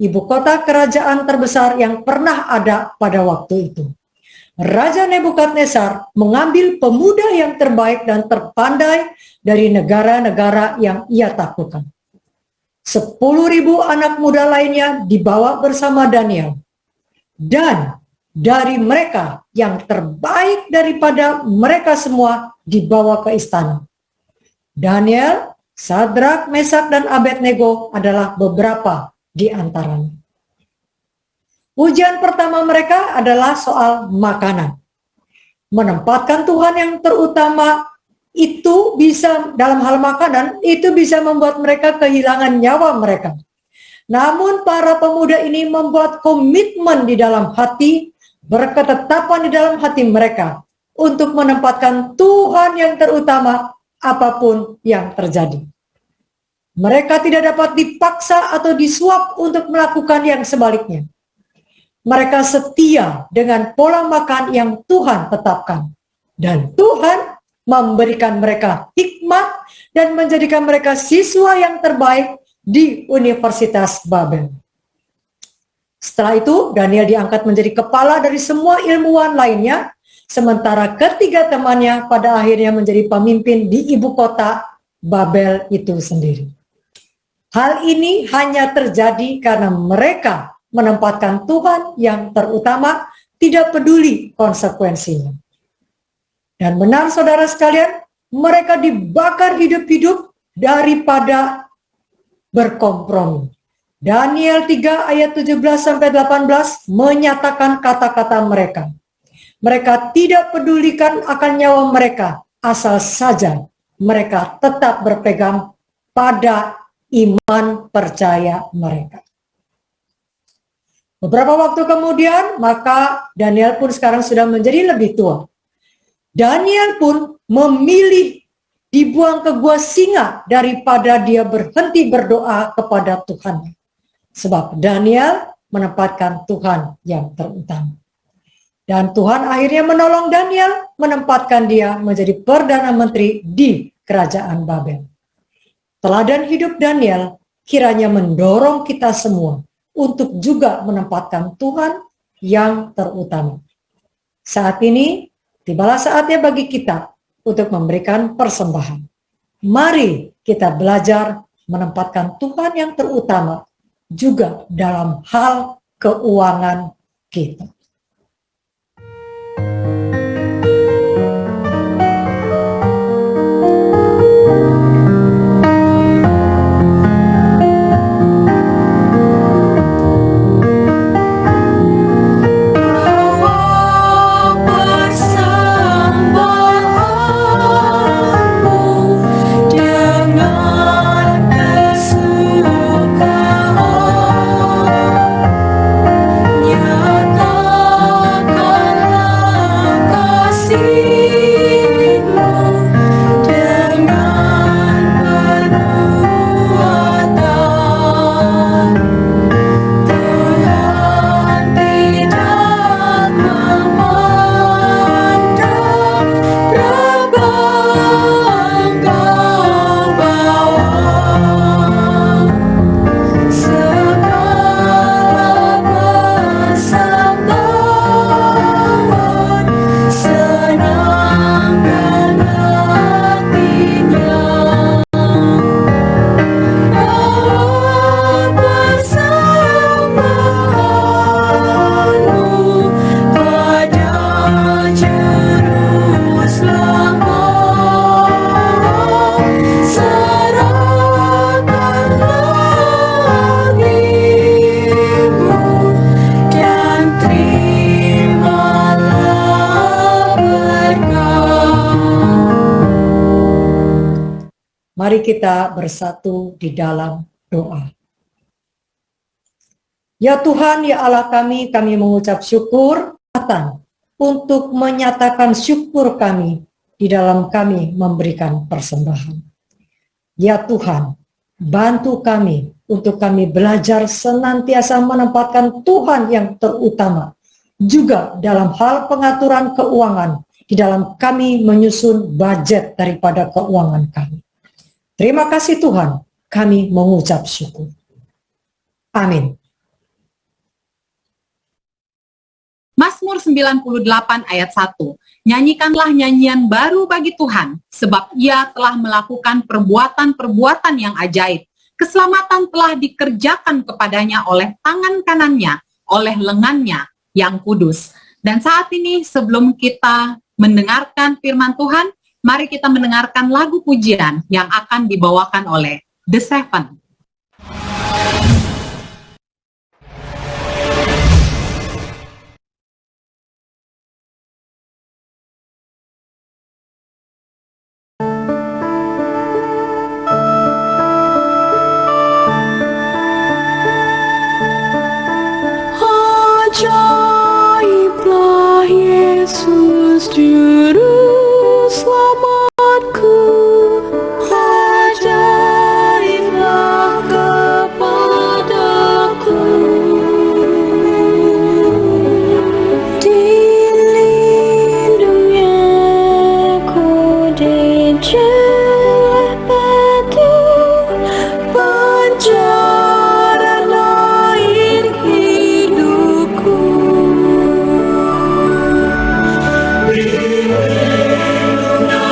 ibu kota kerajaan terbesar yang pernah ada pada waktu itu. Raja Nebukadnezar mengambil pemuda yang terbaik dan terpandai dari negara-negara yang ia taklukkan. 10.000 anak muda lainnya dibawa bersama Daniel. Dan dari mereka yang terbaik daripada mereka semua dibawa ke istana. Daniel, Sadrak, Mesak, dan Abednego adalah beberapa di antaranya. Ujian pertama mereka adalah soal makanan. Menempatkan Tuhan yang terutama itu bisa, dalam hal makanan, itu bisa membuat mereka kehilangan nyawa mereka. Namun para pemuda ini membuat komitmen di dalam hati, berketetapan di dalam hati mereka untuk menempatkan Tuhan yang terutama apapun yang terjadi. Mereka tidak dapat dipaksa atau disuap untuk melakukan yang sebaliknya. Mereka setia dengan pola makan yang Tuhan tetapkan. Dan Tuhan memberikan mereka hikmat dan menjadikan mereka siswa yang terbaik di Universitas Babel. Setelah itu, Daniel diangkat menjadi kepala dari semua ilmuwan lainnya, sementara ketiga temannya pada akhirnya menjadi pemimpin di ibu kota Babel itu sendiri. Hal ini hanya terjadi karena mereka menempatkan Tuhan yang terutama, tidak peduli konsekuensinya. Dan benar saudara sekalian, mereka dibakar hidup-hidup daripada berkompromi. Daniel 3 ayat 17-18 menyatakan kata-kata mereka. Mereka tidak pedulikan akan nyawa mereka, asal saja mereka tetap berpegang pada iman percaya mereka. Beberapa waktu kemudian, maka Daniel pun sekarang sudah menjadi lebih tua. Daniel pun memilih dibuang ke gua singa daripada dia berhenti berdoa kepada Tuhan. Sebab Daniel menempatkan Tuhan yang terutama. Dan Tuhan akhirnya menolong Daniel, menempatkan dia menjadi Perdana Menteri di Kerajaan Babel. Teladan hidup Daniel kiranya mendorong kita semua untuk juga menempatkan Tuhan yang terutama. Saat ini, tibalah saatnya bagi kita untuk memberikan persembahan. Mari kita belajar menempatkan Tuhan yang terutama juga dalam hal keuangan kita. Mari kita bersatu di dalam doa. Ya Tuhan, ya Allah kami mengucap syukur untuk menyatakan syukur kami di dalam kami memberikan persembahan. Ya Tuhan, bantu kami untuk kami belajar senantiasa menempatkan Tuhan yang terutama, juga dalam hal pengaturan keuangan, di dalam kami menyusun budget daripada keuangan kami. Terima kasih Tuhan, kami mengucap syukur. Amin. Mazmur 98 ayat 1. Nyanyikanlah nyanyian baru bagi Tuhan, sebab Ia telah melakukan perbuatan-perbuatan yang ajaib. Keselamatan telah dikerjakan kepadanya oleh tangan kanannya, oleh lengannya yang kudus. Dan saat ini sebelum kita mendengarkan firman Tuhan, mari kita mendengarkan lagu pujian yang akan dibawakan oleh The Seven. Ajaiblah Yesus Juru Selamatku, ajaiblah kepadaku. Dilindungnya ku di celah batu, pancaran air hidupku. Dilindungnya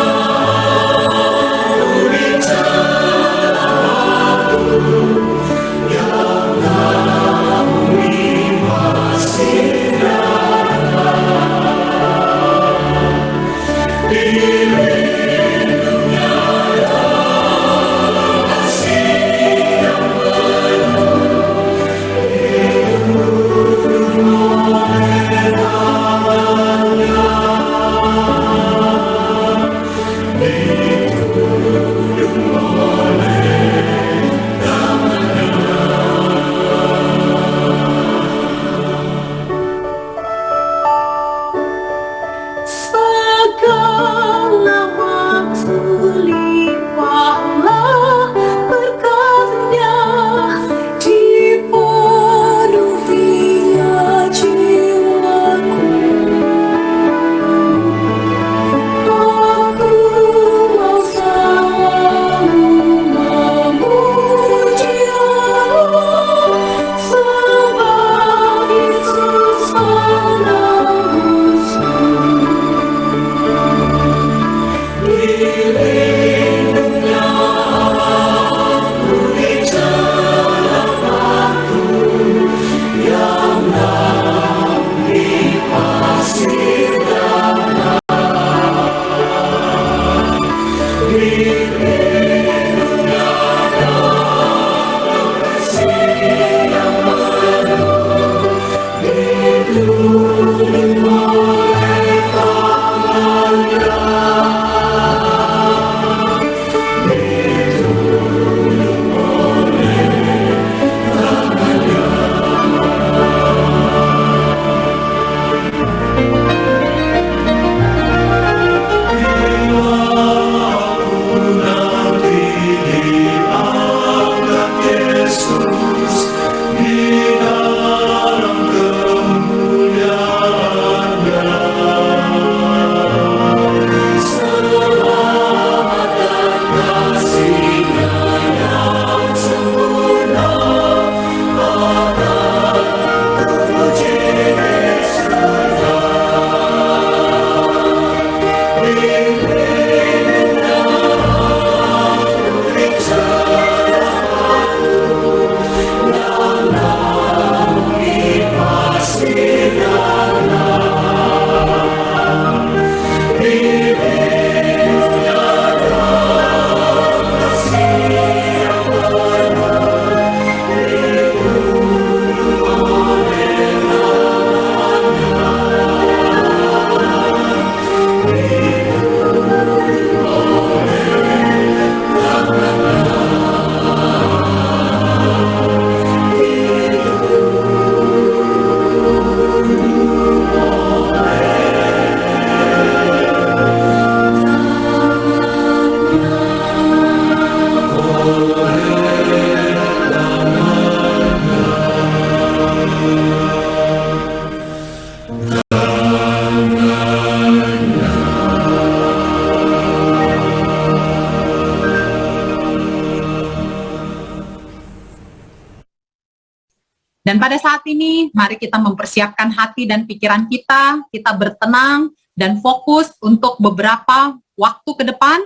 Dan pada saat ini, mari kita mempersiapkan hati dan pikiran kita bertenang dan fokus untuk beberapa waktu ke depan.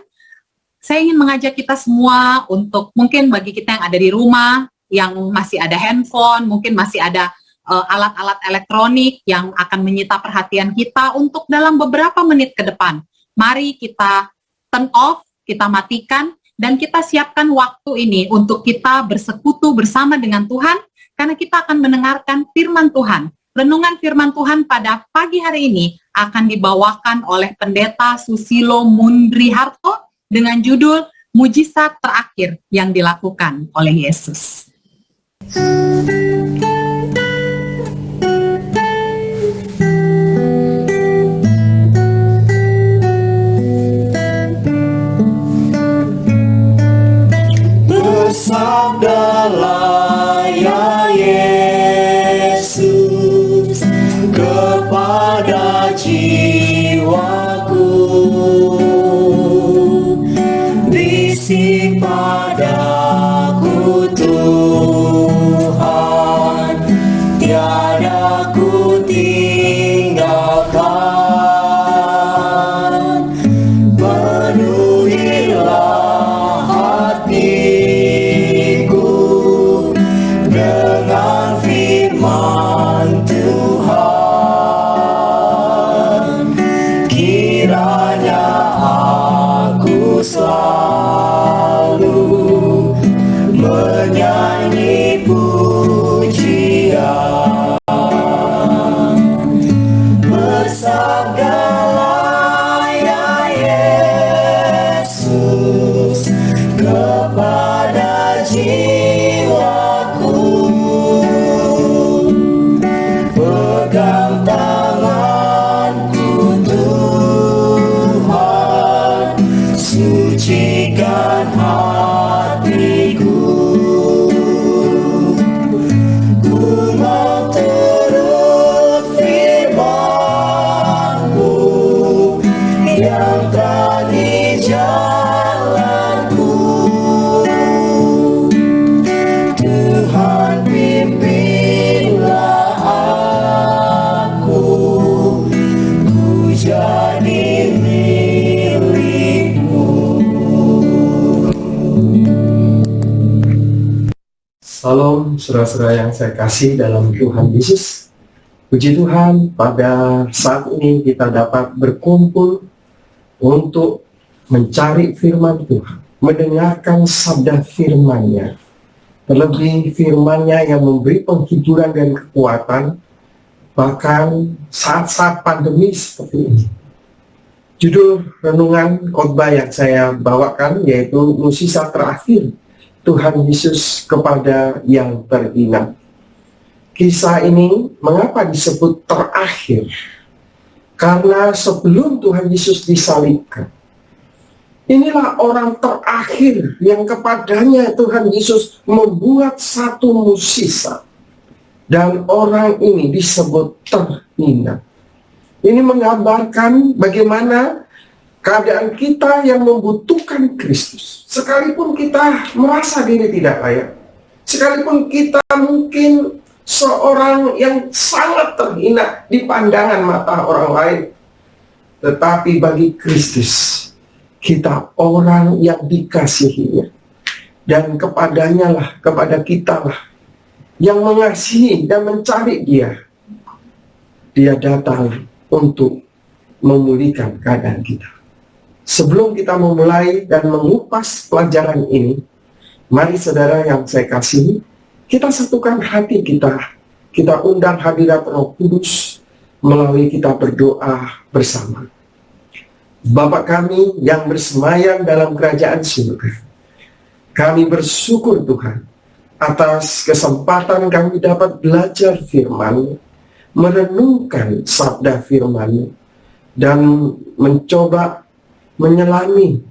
Saya ingin mengajak kita semua untuk, mungkin bagi kita yang ada di rumah, yang masih ada handphone, mungkin masih ada alat-alat elektronik yang akan menyita perhatian kita, untuk dalam beberapa menit ke depan, mari kita turn off, kita matikan, dan kita siapkan waktu ini untuk kita bersekutu bersama dengan Tuhan, karena kita akan mendengarkan firman Tuhan. Renungan firman Tuhan pada pagi hari ini akan dibawakan oleh Pendeta Susilo Mundriharto dengan judul Mujizat Terakhir yang dilakukan oleh Yesus. Bersabdalah ya Yesus kepada jiwaku, bisik padaku Tuhan, tiada ku tinggalkan, penuhilah hatiku dengan firman Tuhan, kiranya aku selalu menyanyi pujian. Bersabdalah ya Yesus kepada jiwaku, pegang tanganku Tuhan, sucikan hatiku. Ku mau turut firman-Mu yang terangi jalanku. Tuhan pimpinlah aku, ku jadi milik-Mu. Salam saudara-saudara yang saya kasih dalam Tuhan Yesus. Puji Tuhan, pada saat ini kita dapat berkumpul untuk mencari firman Tuhan, mendengarkan sabda firman-Nya. Terlebih firman-Nya yang memberi penghiburan dan kekuatan, bahkan saat-saat pandemi seperti ini. Judul renungan khotbah yang saya bawakan yaitu Mujizat Terakhir Tuhan Yesus kepada yang terhina. Kisah ini mengapa disebut terakhir? Karena sebelum Tuhan Yesus disalibkan, inilah orang terakhir yang kepadanya Tuhan Yesus membuat satu mukjizat. Dan orang ini disebut terhina. Ini menggambarkan bagaimana keadaan kita yang membutuhkan Kristus. Sekalipun kita merasa diri tidak layak, sekalipun kita mungkin seorang yang sangat terhina di pandangan mata orang lain, tetapi bagi Kristus, kita orang yang dikasihinya. Dan kepadanya lah, kepada kita lah, yang mengasihi dan mencari Dia. Dia datang untuk memulihkan keadaan kita. Sebelum kita memulai dan mengupas pelajaran ini, mari saudara yang saya kasihi, kita satukan hati kita. Kita undang hadirat Roh Kudus melalui kita berdoa bersama. Bapa kami yang bersemayam dalam kerajaan surga, kami bersyukur Tuhan atas kesempatan kami dapat belajar firman, merenungkan sabda firman, dan mencoba menyelami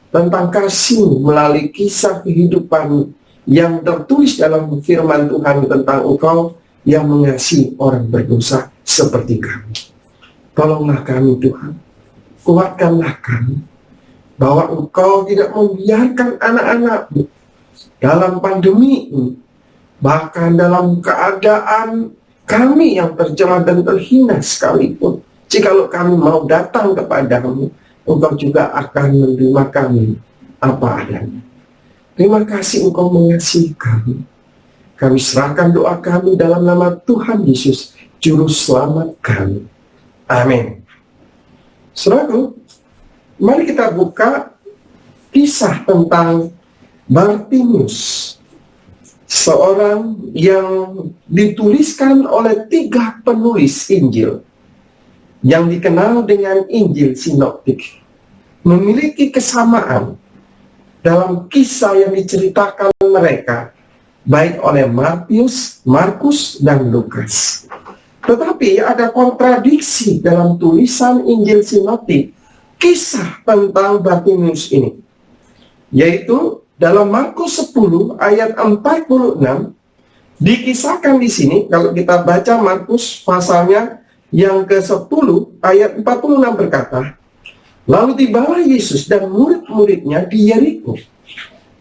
tentang kasih melalui kisah kehidupan yang tertulis dalam firman Tuhan tentang Engkau yang mengasihi orang berdosa seperti kami. Tolonglah kami Tuhan, kuatkanlah kami, bahwa Engkau tidak membiarkan anak-anak-Mu dalam pandemi ini bahkan dalam keadaan kami yang tercela dan terhina sekalipun, jikalau kami mau datang kepadamu, Engkau juga akan menerima kami apa adanya. Terima kasih Engkau mengasihi kami. Kami serahkan doa kami dalam nama Tuhan Yesus, Juru Selamat kami. Amin. Saudaraku, mari kita buka kisah tentang Bartimeus, seorang yang dituliskan oleh 3 penulis Injil yang dikenal dengan Injil Sinoptik, memiliki kesamaan dalam kisah yang diceritakan mereka, baik oleh Matius, Markus, dan Lukas. Tetapi ada kontradiksi dalam tulisan Injil Sinoptik kisah tentang Bartimeus ini, yaitu dalam Markus 10 ayat 46 dikisahkan di sini. Kalau kita baca Markus pasalnya yang ke-10 ayat 46 berkata, lalu tibalah Yesus dan murid-muridnya di Yeriko.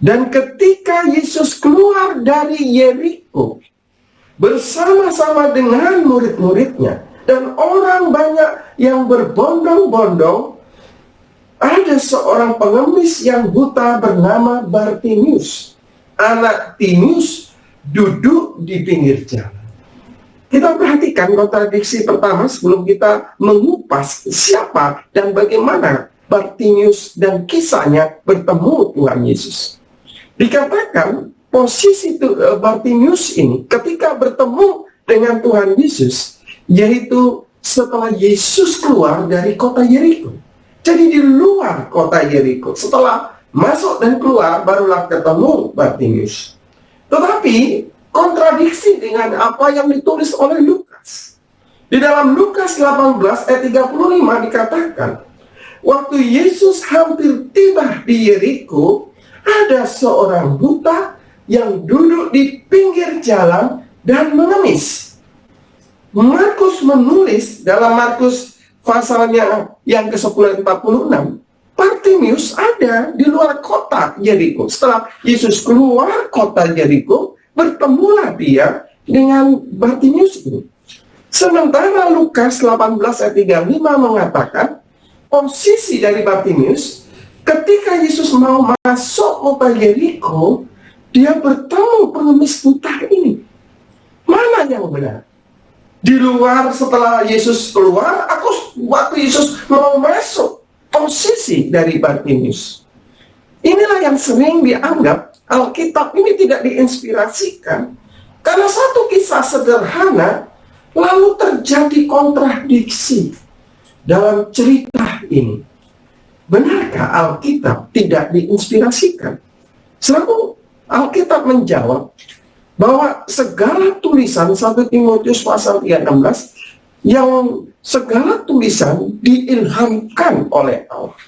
Dan ketika Yesus keluar dari Yeriko bersama-sama dengan murid-muridnya dan orang banyak yang berbondong-bondong, ada seorang pengemis yang buta bernama Bartimeus, anak Timeus, duduk di pinggir jalan. Kita perhatikan kontradiksi pertama sebelum kita mengupas siapa dan bagaimana Bartimeus dan kisahnya bertemu Tuhan Yesus. Dikatakan posisi Bartimeus ini ketika bertemu dengan Tuhan Yesus, yaitu setelah Yesus keluar dari kota Yeriko. Jadi di luar kota Yeriko, setelah masuk dan keluar barulah ketemu Bartimeus. Tetapi kontradiksi dengan apa yang ditulis oleh Lukas. Di dalam Lukas 18 ayat 35 dikatakan, waktu Yesus hampir tiba di Yeriko, ada seorang buta yang duduk di pinggir jalan dan mengemis. Markus menulis dalam Markus pasalnya yang ke-10 ayat 46, Bartimeus ada di luar kota Yeriko. Setelah Yesus keluar kota Yeriko, bertemulah dia dengan Bartimeus ini. Sementara Lukas 18 ayat 35 mengatakan posisi dari Bartimeus ketika Yesus mau masuk kota Yeriko, dia bertemu pengemis buta ini. Mana yang benar? Di luar setelah Yesus keluar, waktu Yesus mau masuk, posisi dari Bartimeus. Inilah yang sering dianggap Alkitab ini tidak diinspirasikan karena satu kisah sederhana lalu terjadi kontradiksi dalam cerita ini. Benarkah Alkitab tidak diinspirasikan? Selalu Alkitab menjawab bahwa segala tulisan 1 Timotius pasal 3:16 yang segala tulisan diilhamkan oleh Allah.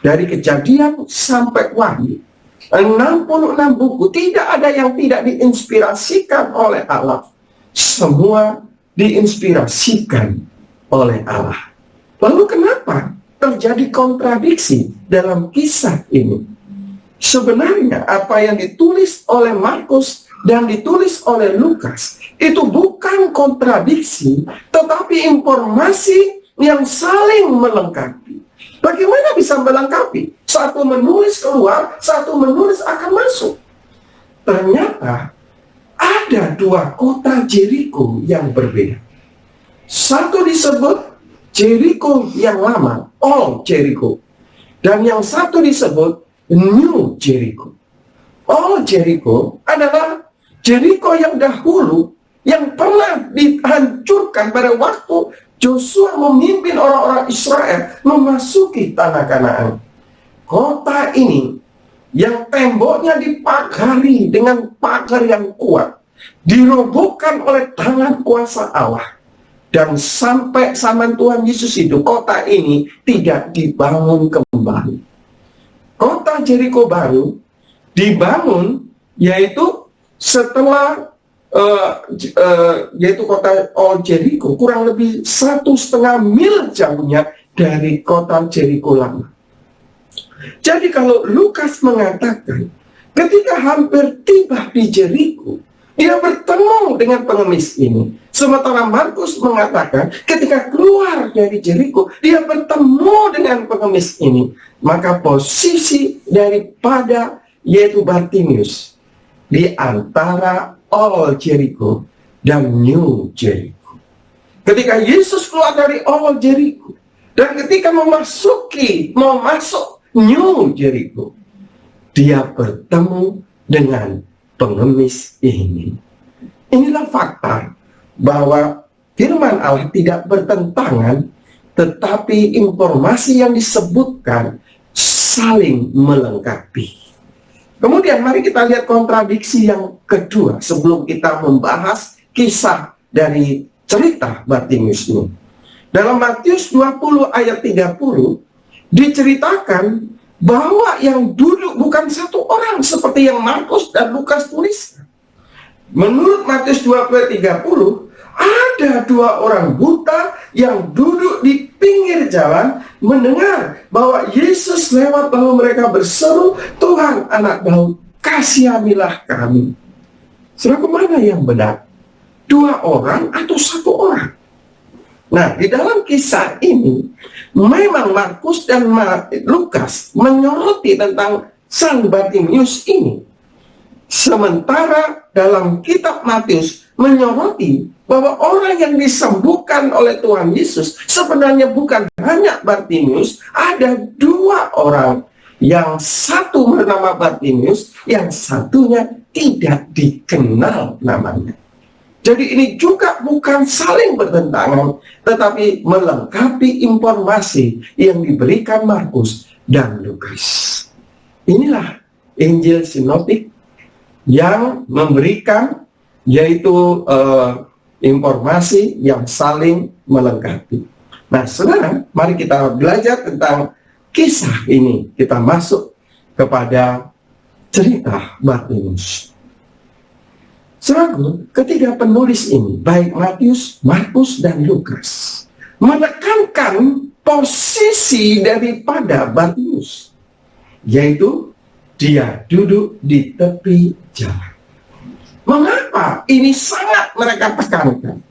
Dari Kejadian sampai Wahyu, 66 buku, tidak ada yang tidak diinspirasikan oleh Allah. Semua diinspirasikan oleh Allah. Lalu kenapa terjadi kontradiksi dalam kisah ini? Sebenarnya apa yang ditulis oleh Markus dan ditulis oleh Lukas itu bukan kontradiksi, tetapi informasi yang saling melengkapi. Bagaimana bisa melengkapi? Satu menulis keluar, satu menulis akan masuk. Ternyata ada 2 kota Yeriko yang berbeda. Satu disebut Yeriko yang lama, Old Jericho. Dan yang satu disebut New Jericho. Old Jericho adalah Jericho yang dahulu, yang pernah dihancurkan pada waktu Joshua memimpin orang-orang Israel memasuki tanah Kanaan. Kota ini yang temboknya dipagari dengan pagar yang kuat, dirobohkan oleh tangan kuasa Allah. Dan sampai zaman Tuhan Yesus itu, kota ini tidak dibangun kembali. Kota Jericho baru dibangun yaitu setelah yaitu kota Old Jericho, kurang lebih 1,5 mil jauhnya dari kota Jericho lama. Jadi kalau Lukas mengatakan ketika hampir tiba di Jericho, Dia bertemu dengan pengemis ini. Sementara Markus mengatakan ketika keluar dari Jeriko, dia bertemu dengan pengemis ini. Maka posisi daripada yaitu Bartimius di antara Old Jericho dan New Jericho. Ketika Yesus keluar dari Old Jericho dan ketika mau masuk New Jericho, dia bertemu dengan pengemis ini. Inilah fakta bahwa firman Allah tidak bertentangan, tetapi informasi yang disebutkan saling melengkapi. Kemudian mari kita lihat kontradiksi yang kedua sebelum kita membahas kisah dari cerita Bartimius ini. Dalam Matius 20 ayat 30 diceritakan bahwa yang duduk bukan satu orang seperti yang Markus dan Lukas tulis. Menurut Matius 20 ayat 30, ada dua orang buta yang duduk di pinggir jalan mendengar bahwa Yesus lewat, lalu mereka berseru, "Tuhan, Anak Daud, kasihanilah kami." Saudara, mana yang benar? Dua orang atau satu orang? Nah, di dalam kisah ini memang Markus dan Lukas menyoroti tentang sang Bartimius ini. Sementara dalam kitab Matius menyoroti bahwa orang yang disembuhkan oleh Tuhan Yesus sebenarnya bukan hanya Bartimius, ada dua orang. Yang satu bernama Bartimius, yang satunya tidak dikenal namanya. Jadi ini juga bukan saling bertentangan, tetapi melengkapi informasi yang diberikan Markus dan Lukas. Inilah Injil sinoptik yang memberikan yaitu informasi yang saling melengkapi. Nah, saudara, mari kita belajar tentang kisah ini. Kita masuk kepada cerita Bartimius. Saudara, ketiga penulis ini, baik Matius, Markus, dan Lukas, menekankan posisi daripada Bartimius, yaitu dia duduk di tepi jalan. Mengapa ini sangat mereka tekankan?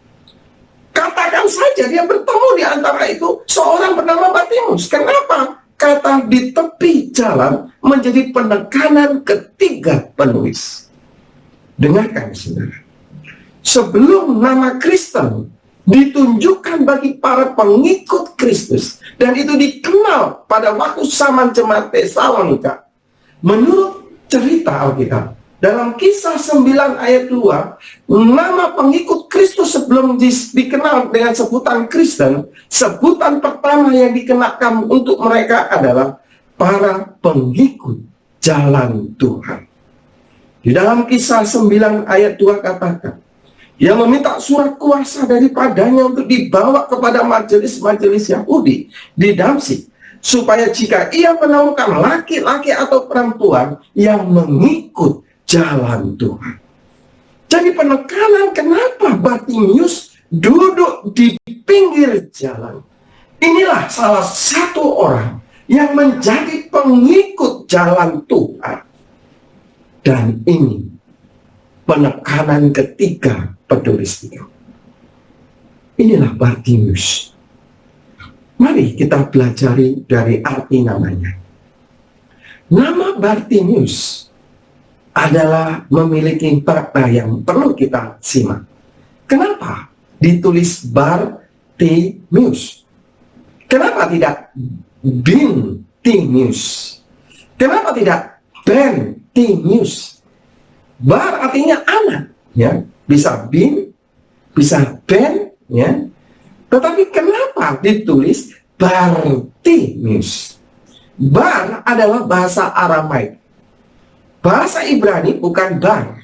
Katakan saja dia bertemu di antara itu seorang bernama Bartimius. Kenapa kata di tepi jalan menjadi penekanan ketiga penulis? Dengarkan, saudara. Sebelum nama Kristen ditunjukkan bagi para pengikut Kristus, dan itu dikenal pada waktu zaman jemaat Tesalonika, menurut cerita Alkitab, dalam Kisah 9 ayat 2, nama pengikut Kristus sebelum dikenal dengan sebutan Kristen, sebutan pertama yang dikenakan untuk mereka adalah para pengikut jalan Tuhan. Di dalam Kisah 9 ayat 2 katakan, dia meminta surat kuasa daripadanya untuk dibawa kepada majelis-majelis Yahudi di Damsyik, supaya jika ia menemukan laki-laki atau perempuan yang mengikut jalan Tuhan. Jadi penekanan kenapa Bartimius duduk di pinggir jalan. Inilah salah satu orang yang menjadi pengikut jalan Tuhan. Dan ini penekanan ketiga penulis itu. Inilah Bartimius. Mari kita pelajari dari arti namanya. Nama Bartimius adalah memiliki makna yang perlu kita simak. Kenapa ditulis Bartimius? Kenapa tidak Bintimius? Kenapa tidak Bentimius? Bar artinya anak, ya, bisa bin, bisa ben, ya. Tetapi kenapa ditulis Bartimius? Bar adalah bahasa Aramaik. Bahasa Ibrani bukan bar,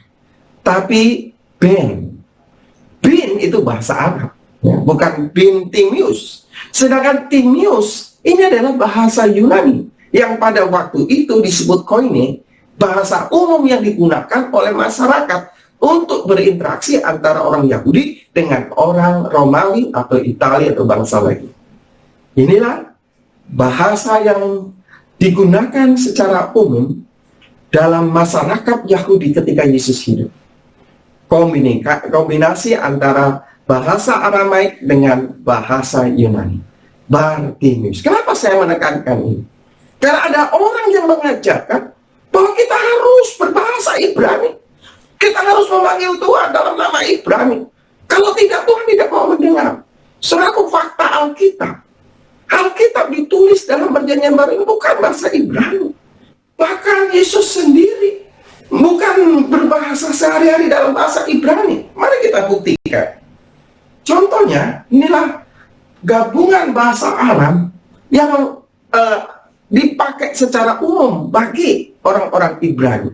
tapi ben. Bin itu bahasa Arab, ya, bukan Bintimius. Sedangkan Timius ini adalah bahasa Yunani yang pada waktu itu disebut koine, bahasa umum yang digunakan oleh masyarakat untuk berinteraksi antara orang Yahudi dengan orang Romawi atau Italia atau bangsa lain. Inilah bahasa yang digunakan secara umum dalam masyarakat Yahudi ketika Yesus hidup. kombinasi antara bahasa Aramaik dengan bahasa Yunani. Bartimius. Kenapa saya menekankan ini? Karena ada orang yang mengajarkan bahwa kita harus berbahasa Ibrani. Kita harus memanggil Tuhan dalam nama Ibrani. Kalau tidak, Tuhan tidak mau mendengar. Selaku fakta Alkitab. Alkitab ditulis dalam perjanjian baru ini bukan bahasa Ibrani. Bahkan Yesus sendiri bukan berbahasa sehari-hari dalam bahasa Ibrani. Mari kita buktikan. Contohnya, inilah gabungan bahasa Aram yang dipakai secara umum bagi orang-orang Ibrani.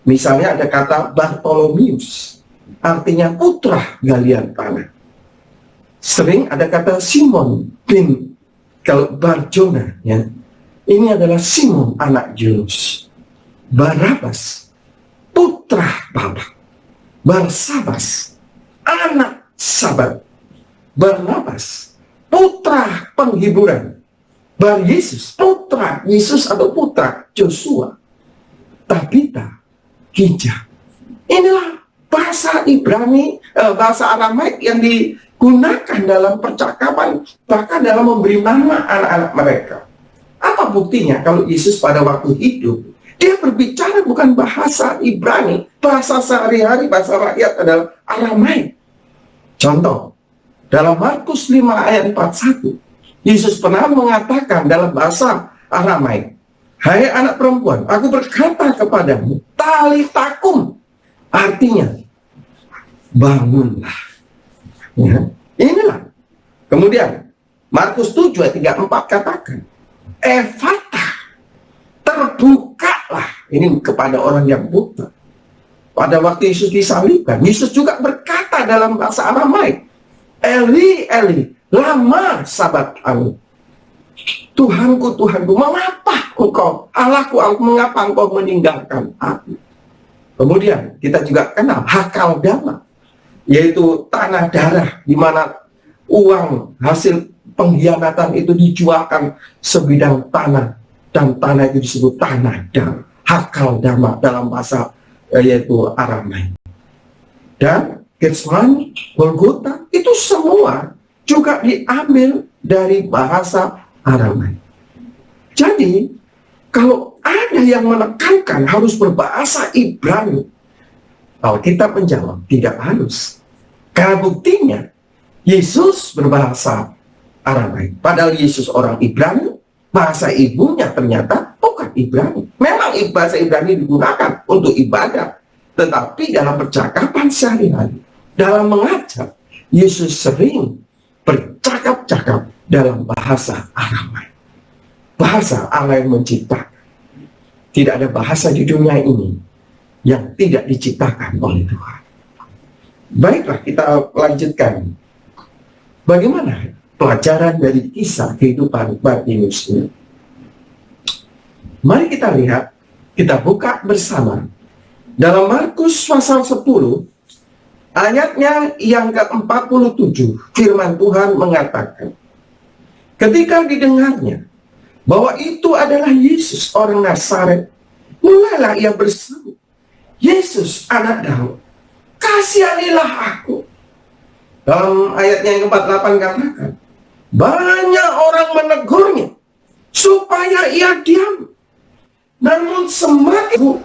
Misalnya ada kata Bartolomeus, artinya putra galian tanah. Sering ada kata Simon bin Barjona, ya. Ini adalah Simon anak Yunus. Barabas, putra Babak. Barsabas, anak Sabat. Barnabas, putra penghiburan. Bar Yesus, putra Yesus atau putra Joshua. Tabita, Gija. Inilah bahasa Ibrani, bahasa Aramaik yang digunakan dalam percakapan, bahkan dalam memberi nama anak-anak mereka. Apa buktinya kalau Yesus pada waktu hidup, dia berbicara bukan bahasa Ibrani, bahasa sehari-hari, bahasa rakyat adalah Aramaik. Contoh, dalam Markus 5 ayat 41, Yesus pernah mengatakan dalam bahasa Aramaik, "Hai anak perempuan, aku berkata kepadamu, talitakum." Artinya, bangunlah. Ya, inilah. Kemudian, Markus 7 ayat 34 katakan, "Efatah, terbukalah." Ini kepada orang yang buta. Pada waktu Yesus disalibkan, Yesus juga berkata dalam bahasa Aramaik, "Eli, Eli, lama sabachthani." Tuhanku, Tuhanku, mengapa engkau, Allahku, mengapa engkau meninggalkan aku? Kemudian kita juga kenal Hakaldama, yaitu tanah darah, di mana uang hasil pengkhianatan itu dijualkan sebidang tanah, dan tanah itu disebut tanah darah. Hakaldama dalam bahasa yaitu Aramaik. Dan Getsemani, Golgota, itu semua juga diambil dari bahasa Aramaik. Jadi, kalau ada yang menekankan harus berbahasa Ibrani, Alkitab menjawab, tidak harus. Karena buktinya, Yesus berbahasa Aramaik. Padahal Yesus orang Ibrani, bahasa ibunya ternyata bukan Ibrani. Memang bahasa Ibrani digunakan untuk ibadah, tetapi dalam percakapan sehari-hari, dalam mengajar, Yesus sering bercakap-cakap dalam bahasa Aramaik. Bahasa Allah yang menciptakan. Tidak ada bahasa di dunia ini yang tidak diciptakan oleh Tuhan. Baiklah, kita lanjutkan. Bagaimana pelajaran dari kisah kehidupan Bartimius ini? Mari kita lihat, kita buka bersama. Dalam Markus pasal 10, ayatnya yang ke-47, firman Tuhan mengatakan, ketika didengarnya bahwa itu adalah Yesus orang Nazaret, mulailah ia berseru, "Yesus anak Daud, kasihanilah aku." Dalam ayatnya yang ke-48 katakan, banyak orang menegurnya supaya ia diam. Namun semakin,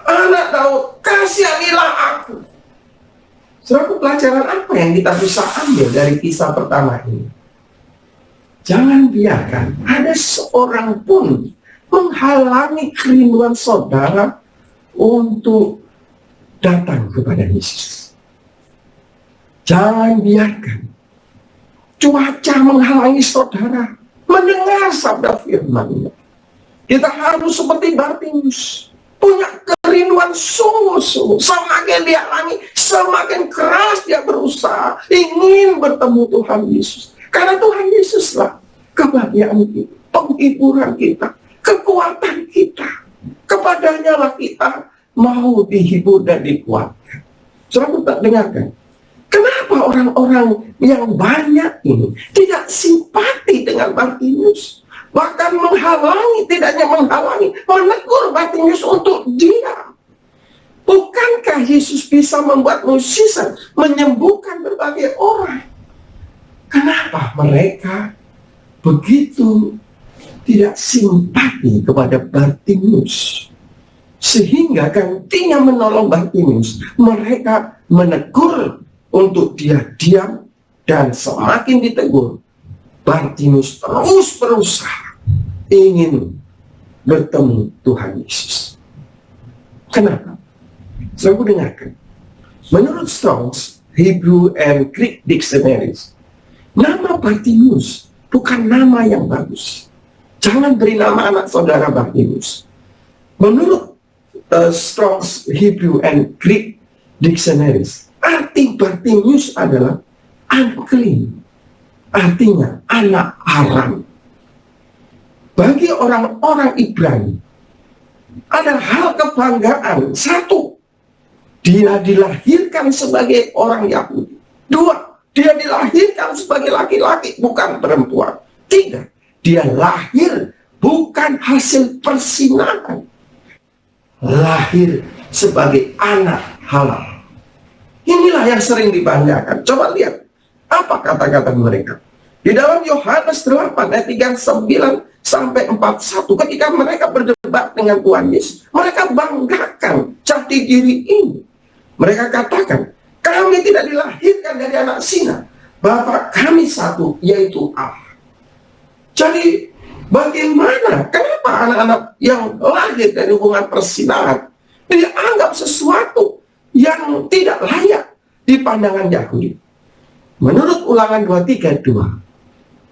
"Anak Daud, kasihanilah aku." Suatu pelajaran apa yang kita bisa ambil dari kisah pertama ini? Jangan biarkan ada seorang pun menghalangi kerinduan saudara untuk datang kepada Yesus. Jangan biarkan cuaca menghalangi saudara mendengar sabda firman-Nya. Kita harus seperti Bartimius, punya kerinduan sungguh-sungguh. Semakin dihalangi, semakin keras dia berusaha ingin bertemu Tuhan Yesus. Karena Tuhan Yesuslah kebahagiaan kita, penghiburan kita, kekuatan kita. Kepadanya lah kita mau dihibur dan dikuatkan. Saudara tak dengarkan, kenapa orang-orang yang banyak ini tidak simpati dengan Bartimius? Bahkan menghalangi, tidak hanya menghalangi, menegur Bartimius untuk diam. Bukankah Yesus bisa membuat mukjizat, menyembuhkan berbagai orang? Kenapa mereka begitu tidak simpati kepada Bartimeus? Sehingga gantinya menolong Bartimeus, mereka menegur untuk dia diam, dan semakin ditegur, Bartimeus terus berusaha ingin bertemu Tuhan Yesus. Kenapa? Saya dengarkan. Menurut Strong's Hebrew and Greek Dictionaries, nama Bartimeus bukan nama yang bagus. Jangan beri nama anak saudara Bartimeus. Menurut Strong's Hebrew and Greek Dictionaries, arti Bartimeus adalah unclean. Artinya anak haram. Bagi orang-orang Ibrani, ada hal kebanggaan. Satu, dia dilahirkan sebagai orang Yahudi. Dua, dia dilahirkan sebagai laki-laki, bukan perempuan. Tiga, dia lahir bukan hasil persinahan, lahir sebagai anak halal. Inilah yang sering dibanggakan. Coba lihat apa kata-kata mereka di dalam Yohanes 8 ayat 39 sampai 41. Ketika mereka berdebat dengan Tuhan Yesus, mereka banggakan jati diri ini. Mereka katakan, kami tidak dilahirkan dari anak zina, Bapa kami satu, yaitu Allah. Jadi bagaimana, kenapa anak-anak yang lahir dari hubungan persinahan dianggap sesuatu yang tidak layak di pandangan Yahudi? Menurut Ulangan 2:32,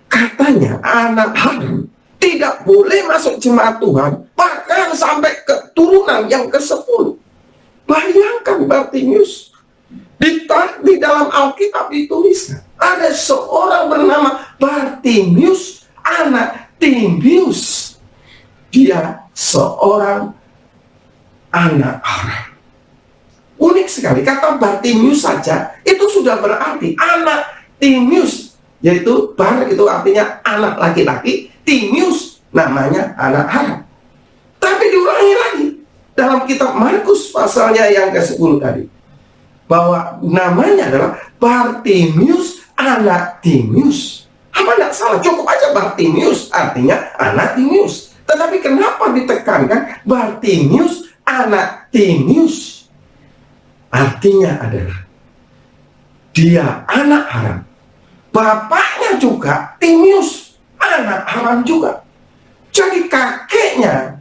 katanya anak haram tidak boleh masuk jemaat Tuhan, bahkan sampai keturunan yang ke-10. Bayangkan Bartimeus, di dalam Alkitab dituliskan, ada seorang bernama Bartimeus, anak Timeus. Dia seorang anak haram. Unik sekali, kata Bartimeus saja itu sudah berarti anak Timeus, yaitu Bar itu artinya anak laki-laki, Timeus namanya anak haram. Tapi diulangi lagi dalam kitab Markus pasalnya yang ke-10 tadi, bahwa namanya adalah Bartimeus anak Timeus. Apa tidak salah? Cukup aja Bartimeus artinya anak Timeus. Tetapi kenapa ditekankan Bartimeus anak Timeus? Artinya adalah dia anak haram. Bapaknya juga Timeus, anak haram juga. Jadi kakeknya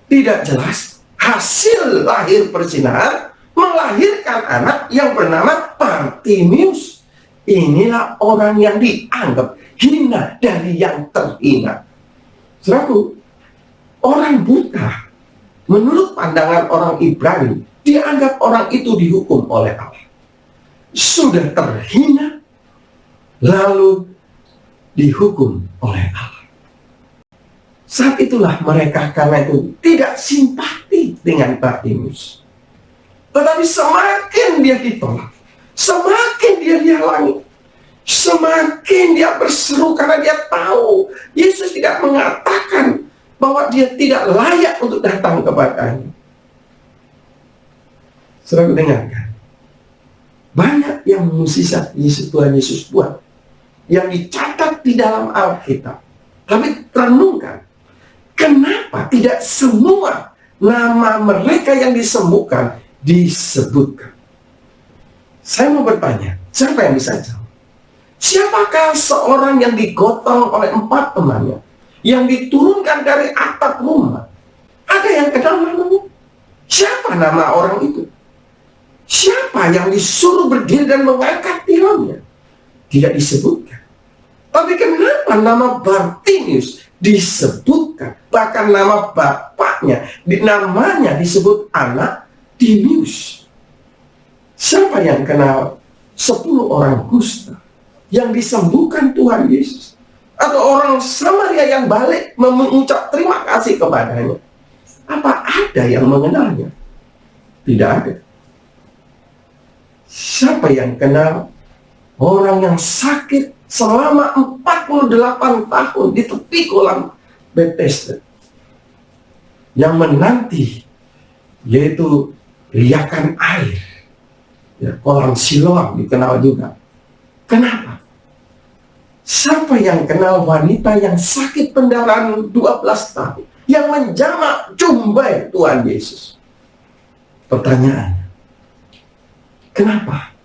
tidak jelas, hasil lahir perzinahan melahirkan anak yang bernama Bartimeus. Inilah orang yang dianggap hina dari yang terhina. Saudaraku, orang buta menurut pandangan orang Ibrani dianggap orang itu dihukum oleh Allah. Sudah terhina lalu dihukum oleh Allah. Saat itulah mereka karena itu tidak simpati dengan Bartimeus. Tetapi semakin dia ditolak, semakin dia dihalangi, semakin dia berseru karena dia tahu Yesus tidak mengatakan bahwa dia tidak layak untuk datang kepadanya. Saudara dengarkan, banyak yang mukjizat Tuhan Yesus buat yang dicatat di dalam Alkitab. Tapi renungkan, kenapa tidak semua nama mereka yang disembuhkan disebutkan? Saya mau bertanya, siapa yang bisa jawab? Siapakah seorang yang digotong oleh 4 temannya, yang diturunkan dari atap rumah? Ada yang kenal namanya? Siapa nama orang itu? Siapa yang disuruh berdiri dan mengangkat tilamnya? Tidak disebutkan. Tapi kenapa nama Bartimeus disebutkan? Bahkan nama bapaknya, namanya disebut anak Timeus. Siapa yang kenal 10 orang kusta yang disembuhkan Tuhan Yesus? Atau orang Samaria yang balik mengucap terima kasih kepadanya? Apa ada yang mengenalnya? Tidak ada. Siapa yang kenal orang yang sakit selama 48 tahun di tepi kolam Bethesda, yang menanti, yaitu riakan air. Ya, kolam Siloam dikenal juga. Kenapa? Siapa yang kenal wanita yang sakit pendarahan 12 tahun, yang menjamak jumbai Tuhan Yesus? Pertanyaannya, kenapa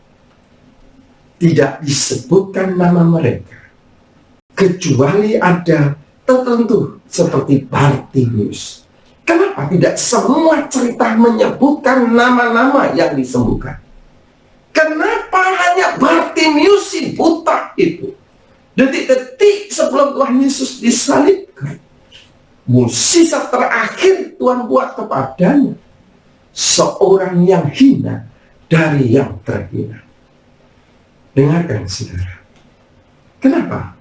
tidak disebutkan nama mereka, kecuali ada tertentu seperti Bartimius? Kenapa tidak semua cerita menyebutkan nama-nama yang disembuhkan? Kenapa hanya Bartimius si buta itu, detik-detik sebelum Tuhan Yesus disalibkan, mukjizat terakhir Tuhan buat kepadanya, seorang yang hina dari yang terhina? Dengarkan saudara, kenapa?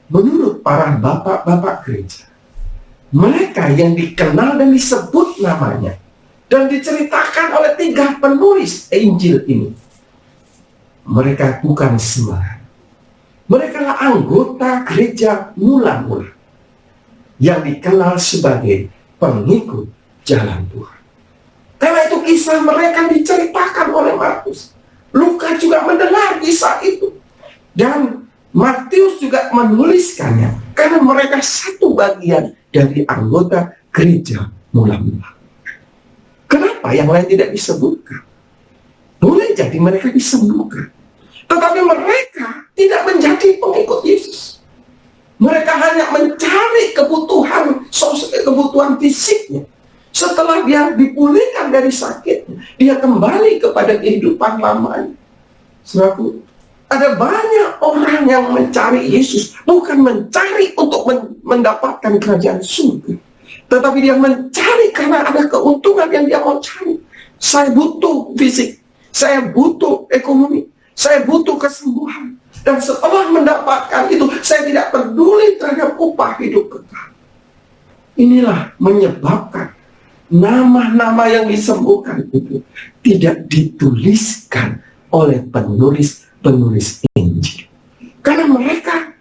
Menurut para bapak-bapak gereja, mereka yang dikenal dan disebut namanya dan diceritakan oleh 3 penulis Injil ini, mereka bukan sembarang. Mereka adalah anggota gereja mula-mula yang dikenal sebagai pengikut jalan Tuhan. Karena itu kisah mereka diceritakan oleh Markus. Lukas juga mendengar kisah itu. Dan Matius juga menuliskannya. Karena mereka satu bagian dari anggota gereja mula-mula. Kenapa yang lain tidak disebutkan? Boleh jadi mereka disembuhkan, tetapi mereka tidak menjadi pengikut Yesus. Mereka hanya mencari kebutuhan fisiknya. Setelah dia dipulihkan dari sakitnya, dia kembali kepada kehidupan lamanya. Saudaraku, ada banyak orang yang mencari Yesus, bukan mencari untuk mendapatkan kerajaan surga, tetapi dia mencari karena ada keuntungan yang dia mau cari. Saya butuh fisik, saya butuh ekonomi, saya butuh kesembuhan. Dan setelah mendapatkan itu, saya tidak peduli terhadap upah hidup kekal. Inilah menyebabkan nama-nama yang disembuhkan itu tidak dituliskan oleh penulis Injil. Karena mereka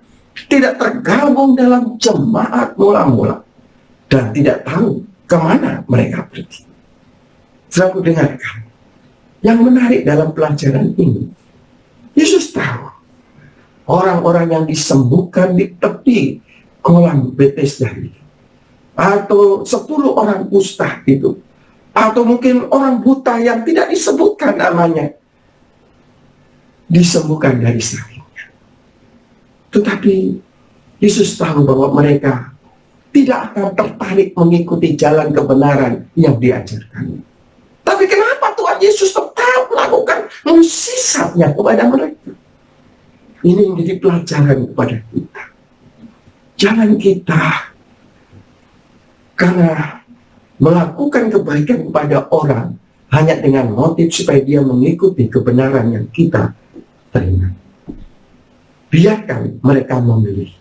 tidak tergabung dalam jemaat mula-mula dan tidak tahu kemana mereka pergi. Saudara, dengarkan. Yang menarik dalam pelajaran ini, Yesus tahu orang-orang yang disembuhkan di tepi kolam Bethesda itu, atau 10 orang kusta itu, atau mungkin orang buta yang tidak disebutkan namanya, disembuhkan dari sakitnya. Tetapi Yesus tahu bahwa mereka tidak akan tertarik mengikuti jalan kebenaran yang diajarkannya. Tapi kenapa Tuhan Yesus tetap melakukan mukjizatnya kepada mereka? Ini menjadi pelajaran kepada kita. Jangan kita karena melakukan kebaikan kepada orang hanya dengan motif supaya dia mengikuti kebenaran yang kita terima. Biarkan mereka memilih.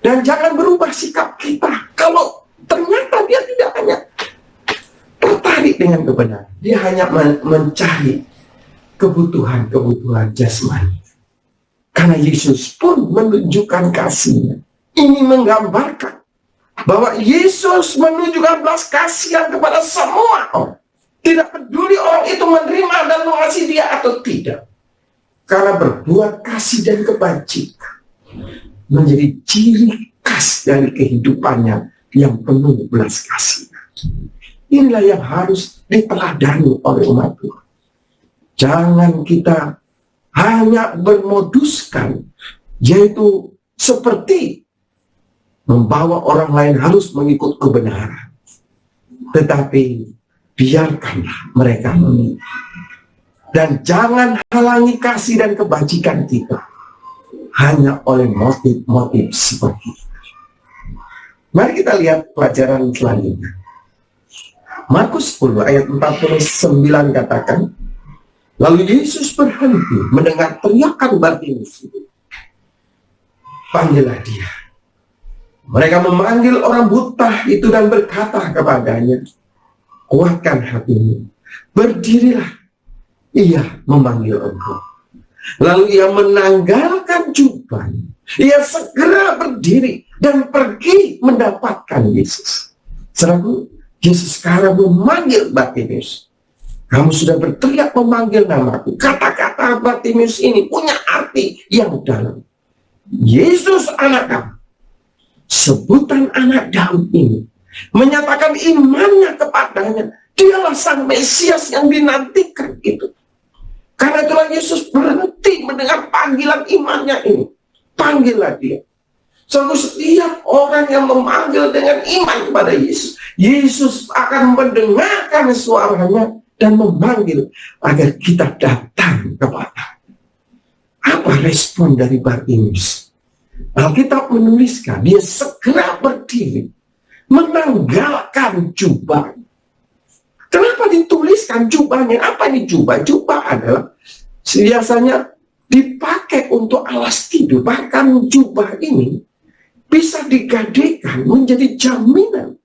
Dan jangan berubah sikap kita. Kalau ternyata dia tidak hanya tertarik dengan kebenaran, dia hanya mencari kebutuhan jasmani. Karena Yesus pun menunjukkan kasihnya. Ini menggambarkan bahwa Yesus menunjukkan belas kasihan kepada semua orang. Tidak peduli orang itu menerima dan mengasihi dia atau tidak. Karena berbuat kasih dan kebajikan menjadi ciri khas dari kehidupannya yang penuh belas kasih. Inilah yang harus diteladani oleh umat Tuhan. Jangan kita hanya bermoduskan, yaitu seperti membawa orang lain harus mengikut kebenaran. Tetapi biarkanlah mereka memilih. Dan jangan halangi kasih dan kebajikan kita hanya oleh motif-motif seperti itu. Mari kita lihat pelajaran selanjutnya. Markus 10 ayat 49 katakan, lalu Yesus berhenti mendengar teriakan Bartimius itu. Panggillah dia. Mereka memanggil orang buta itu dan berkata kepadanya, kuatkan hatimu, berdirilah. Ia memanggil engkau. Lalu ia menanggalkan jubahnya. Ia segera berdiri dan pergi mendapatkan Yesus. Saudaraku, Yesus sekarang memanggil Bartimius. Kamu sudah berteriak memanggil namaku. Kata-kata Bartimius ini punya arti yang dalam. Yesus anak Daud, sebutan anak Daud ini menyatakan imannya kepadanya. Dialah sang Mesias yang dinantikan itu. Karena itulah Yesus berhenti mendengar panggilan imannya ini. Panggillah dia. Setiap orang yang memanggil dengan iman kepada Yesus, Yesus akan mendengarkan suaranya dan memanggil agar kita datang kepada. Apa respon dari Bartimius? Alkitab menuliskan dia segera berdiri, menanggalkan jubah. Kenapa dituliskan jubahnya? Apa ini jubah? Jubah adalah biasanya dipakai untuk alas tidur. Bahkan jubah ini bisa digadekan menjadi jaminan.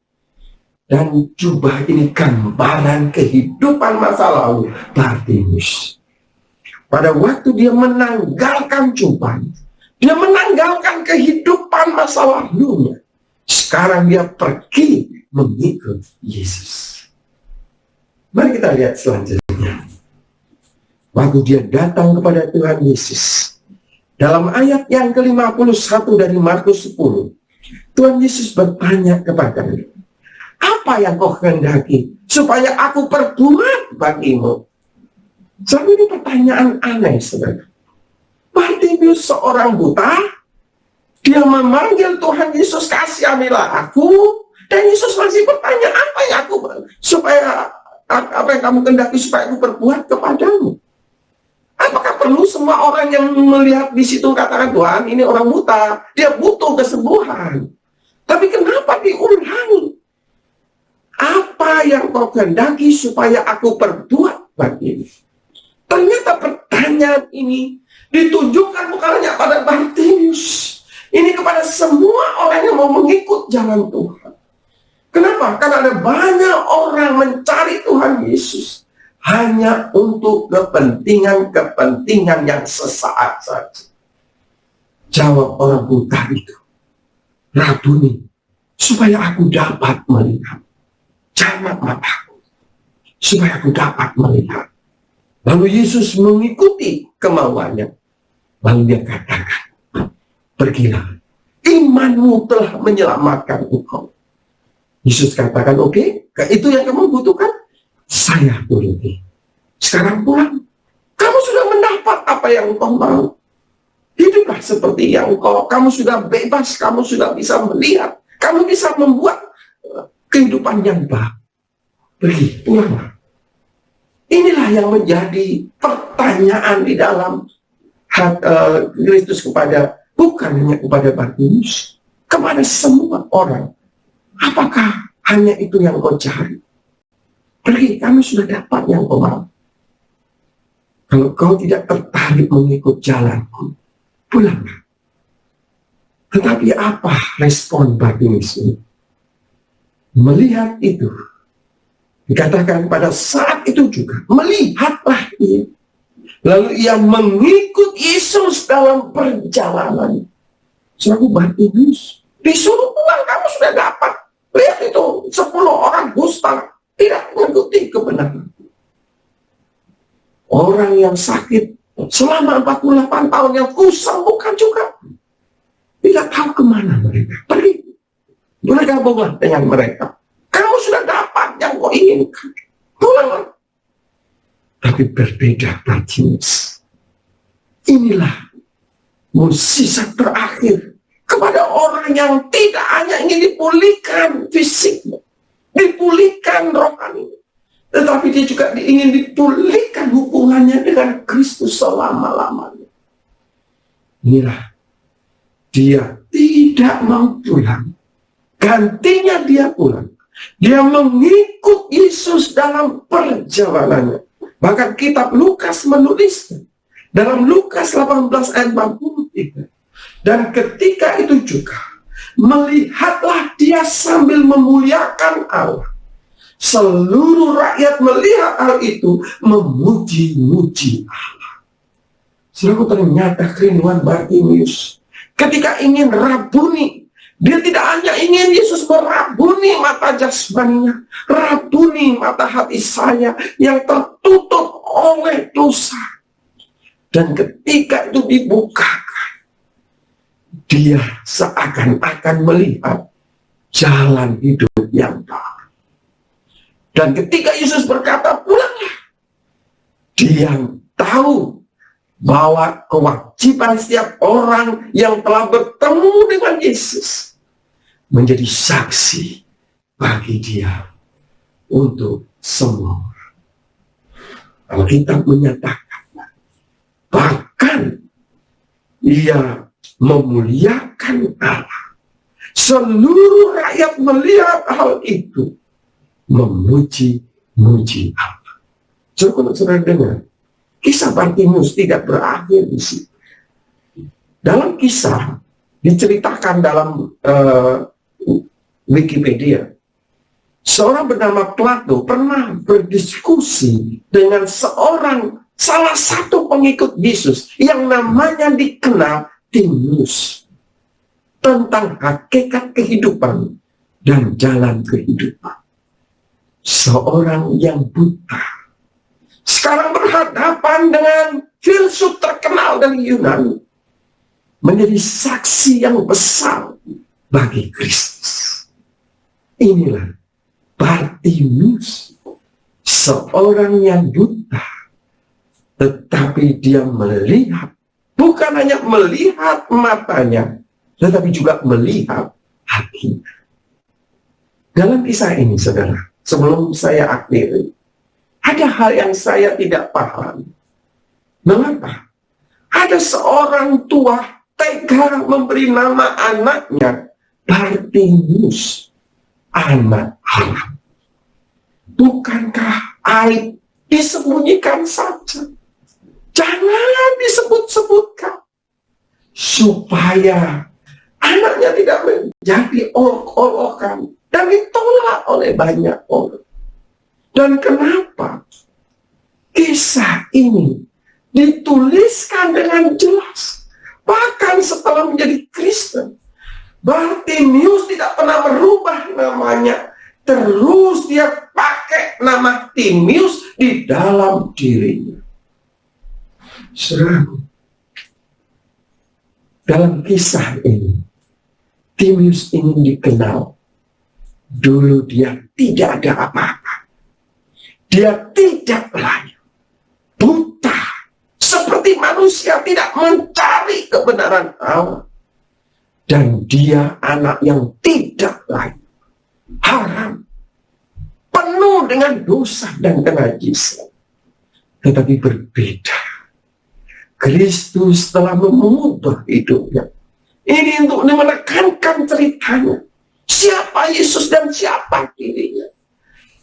Dan jubah ini gambaran kehidupan masa lalu Bartimius. Pada waktu dia menanggalkan jubah, dia menanggalkan kehidupan masa lalunya. Sekarang dia pergi mengikut Yesus. Mari kita lihat selanjutnya. Waktu dia datang kepada Tuhan Yesus, dalam ayat yang ke-51 dari Markus 10, Tuhan Yesus bertanya kepadanya, apa yang kau kehendaki supaya aku perbuat bagimu? Jadi ini pertanyaan aneh, saudara. Bartimius seorang buta, dia memanggil Tuhan Yesus, kasihanilah aku, dan Yesus masih bertanya, apa yang aku supaya apa yang kamu kehendaki supaya aku perbuat kepadamu? Apakah perlu semua orang yang melihat di situ katakan, Tuhan, ini orang buta, dia butuh kesembuhan? Tapi kenapa diulangi? Apa yang kau kehendaki supaya aku perbuat bagimu? Ternyata pertanyaan ini ditujukan bukan hanya pada Bartimius. Ini kepada semua orang yang mau mengikut jalan Tuhan. Kenapa? Karena ada banyak orang mencari Tuhan Yesus hanya untuk kepentingan-kepentingan yang sesaat saja. Jawab orang buta itu, Rabuni, supaya aku dapat melihat. Jawab mataku, supaya aku dapat melihat. Lalu Yesus mengikuti kemauannya. Lalu dia katakan, pergilah, imanmu telah menyelamatkan engkau. Yesus katakan, oke, itu yang kamu butuhkan, saya turuti. Sekarang pulang, kamu sudah mendapat apa yang engkau mau. Hiduplah seperti yang kamu sudah bebas, kamu sudah bisa melihat, kamu bisa membuat kehidupan yang baik. Pergi, pulanglah. Inilah yang menjadi pertanyaan di dalam Kristus kepada, bukan hanya kepada Bartimius, kepada semua orang. Apakah hanya itu yang kau cari? Pergi, kami sudah dapat yang kau mau. Kalau kau tidak tertarik mengikut jalanku, pulanglah. Tetapi apa respon Bartimius ini? Melihat itu, dikatakan pada saat itu juga, melihatlah ia. Lalu ia mengikut Yesus dalam perjalanan. Selalu Bartimius disuruh pulang, kamu sudah dapat. Lihat itu, 10 orang dusta tidak mengikuti kebenaran. Orang yang sakit selama 48 tahun yang kusembuhkan juga tidak tahu kemana mereka. Pergi, bergabunglah dengan mereka. Kamu sudah dapat yang kau inginkan, pulanglah. Tapi berbeda Bartimius. Inilah mukjizat terakhir kepada orang yang tidak hanya ingin dipulihkan fisiknya, dipulihkan rohani, tetapi dia juga ingin dipulihkan hubungannya dengan Kristus selama-lamanya. Inilah, dia tidak mau pulang, gantinya dia pulang. Dia mengikut Yesus dalam perjalanannya. Bahkan kitab Lukas menuliskan dalam Lukas 18 ayat 43. Dan ketika itu juga, melihatlah dia sambil memuliakan Allah. Seluruh rakyat melihat hal itu, memuji-muji Allah. Saudara, ternyata kerinduan Bartimius ketika ingin Rabuni, Dia tidak hanya ingin Yesus merabuni mata jasmaninya, rabuni mata hati saya yang tertutup oleh dosa. Dan ketika itu dibukakan, dia seakan-akan melihat jalan hidup yang baru. Dan ketika Yesus berkata, pulanglah, dia tahu bahwa kewajiban setiap orang yang telah bertemu dengan Yesus menjadi saksi bagi dia untuk semua orang. Alkitab menyatakan, bahkan ia memuliakan Allah. Seluruh rakyat melihat hal itu, memuji-muji Allah. Saudara dengar, kisah Bartimeus tidak berakhir di situ. Dalam kisah diceritakan dalam Wikipedia, seorang bernama Plato pernah berdiskusi dengan salah satu pengikut Yesus yang namanya dikenal Timaeus tentang hakikat kehidupan dan jalan kehidupan. Seorang yang buta sekarang berhadapan dengan filsuf terkenal dari Yunani, menjadi saksi yang besar bagi Kristus. Inilah Bartimeus, seorang yang buta, tetapi dia melihat, bukan hanya melihat matanya, tetapi juga melihat hatinya. Dalam kisah ini, saudara, sebelum saya akhiri, ada hal yang saya tidak paham. Mengapa? Ada seorang tua tega memberi nama anaknya Bartimeus, anak haram. Bukankah aib disembunyikan saja? Jangan disebut-sebutkan, supaya anaknya tidak menjadi olok-olokan dan ditolak oleh banyak orang. Dan kenapa kisah ini dituliskan dengan jelas? Bahkan setelah menjadi Kristen, Bartimeus tidak pernah merubah namanya. Terus dia pakai nama Timaeus di dalam dirinya. Saudara, dalam kisah ini, Timaeus ingin dikenal. Dulu dia tidak ada apa-apa. Dia tidak layak, buta, seperti manusia, tidak mencari kebenaran Allah. Dan dia anak yang tidak layak, haram, penuh dengan dosa dan kenajisan. Tetapi berbeda, Kristus telah mengubah hidupnya. Ini untuk menekankan ceritanya. Siapa Yesus dan siapa dirinya.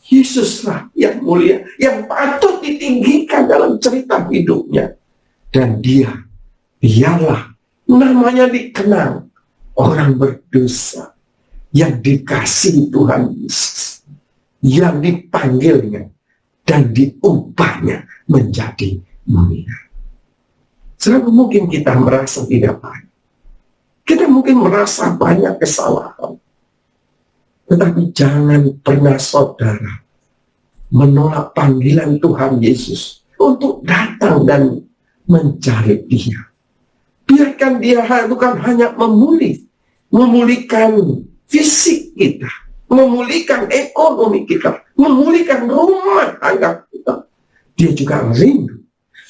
Yesuslah yang mulia, yang patut ditinggikan dalam cerita hidupnya. Dan dialah namanya dikenal orang berdosa yang dikasihi Tuhan Yesus, yang dipanggilnya dan diubahnya menjadi mulia. Sebab mungkin kita merasa tidak baik, kita mungkin merasa banyak kesalahan, tetapi jangan pernah saudara menolak panggilan Tuhan Yesus untuk datang dan mencari Dia. Biarkan Dia bukan hanya memulihkan fisik kita, memulihkan ekonomi kita, memulihkan rumah tangga kita. Dia juga rindu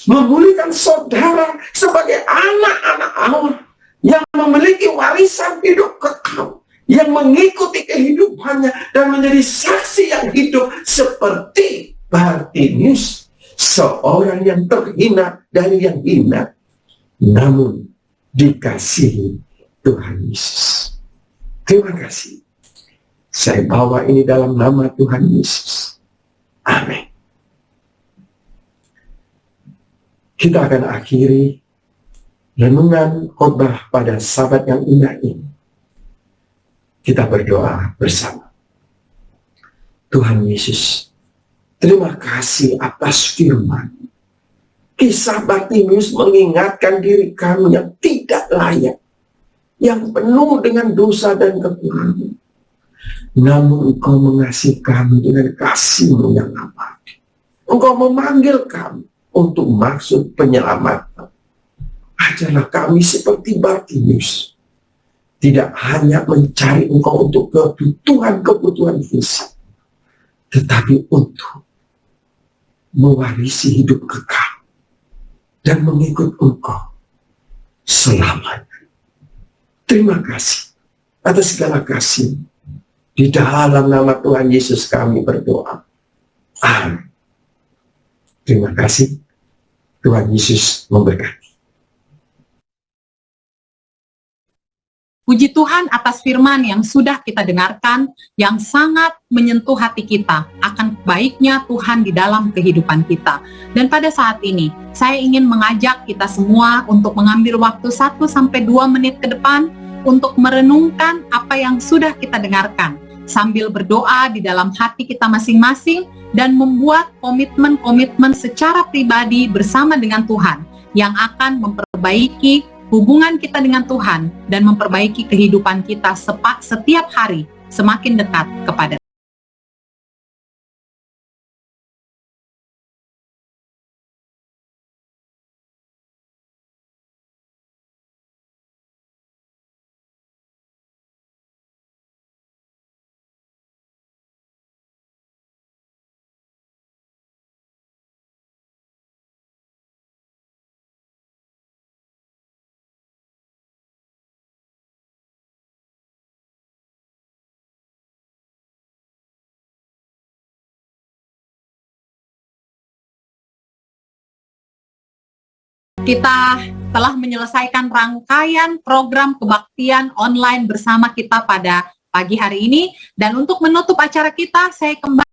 memulihkan saudara sebagai anak-anak Allah yang memiliki warisan hidup kekal, yang mengikuti kehidupannya dan menjadi saksi yang hidup seperti Bartimeus, seorang yang terhina dari yang hina, namun dikasihi Tuhan Yesus. Terima kasih. Saya bawa ini dalam nama Tuhan Yesus. Amin. Kita akan akhiri renungan khotbah pada Sabat yang indah ini. Kita berdoa bersama. Tuhan Yesus, terima kasih atas firman. Kisah Bartimeus mengingatkan diri kami yang tidak layak. yang penuh dengan dosa dan kekurangan. Namun Engkau mengasihi kami dengan kasih-Mu yang abadi. Engkau memanggil kami untuk maksud penyelamatan. Ajarlah kami seperti Bartimeus, tidak hanya mencari Engkau untuk kebutuhan-kebutuhan fisik, tetapi untuk mewarisi hidup kekal dan mengikut Engkau selamanya. Terima kasih atas segala kasih. Di dalam nama Tuhan Yesus kami berdoa. Amin. Terima kasih. Tuhan Yesus memberkati. Puji Tuhan atas firman yang sudah kita dengarkan, yang sangat menyentuh hati kita akan baiknya Tuhan di dalam kehidupan kita. Dan pada saat ini, saya ingin mengajak kita semua untuk mengambil waktu 1-2 menit ke depan untuk merenungkan apa yang sudah kita dengarkan, sambil berdoa di dalam hati kita masing-masing dan membuat komitmen-komitmen secara pribadi bersama dengan Tuhan yang akan memperbaiki hubungan kita dengan Tuhan dan memperbaiki kehidupan kita setiap hari semakin dekat kepada kita telah menyelesaikan rangkaian program kebaktian online bersama kita pada pagi hari ini. Dan untuk menutup acara kita, saya kembali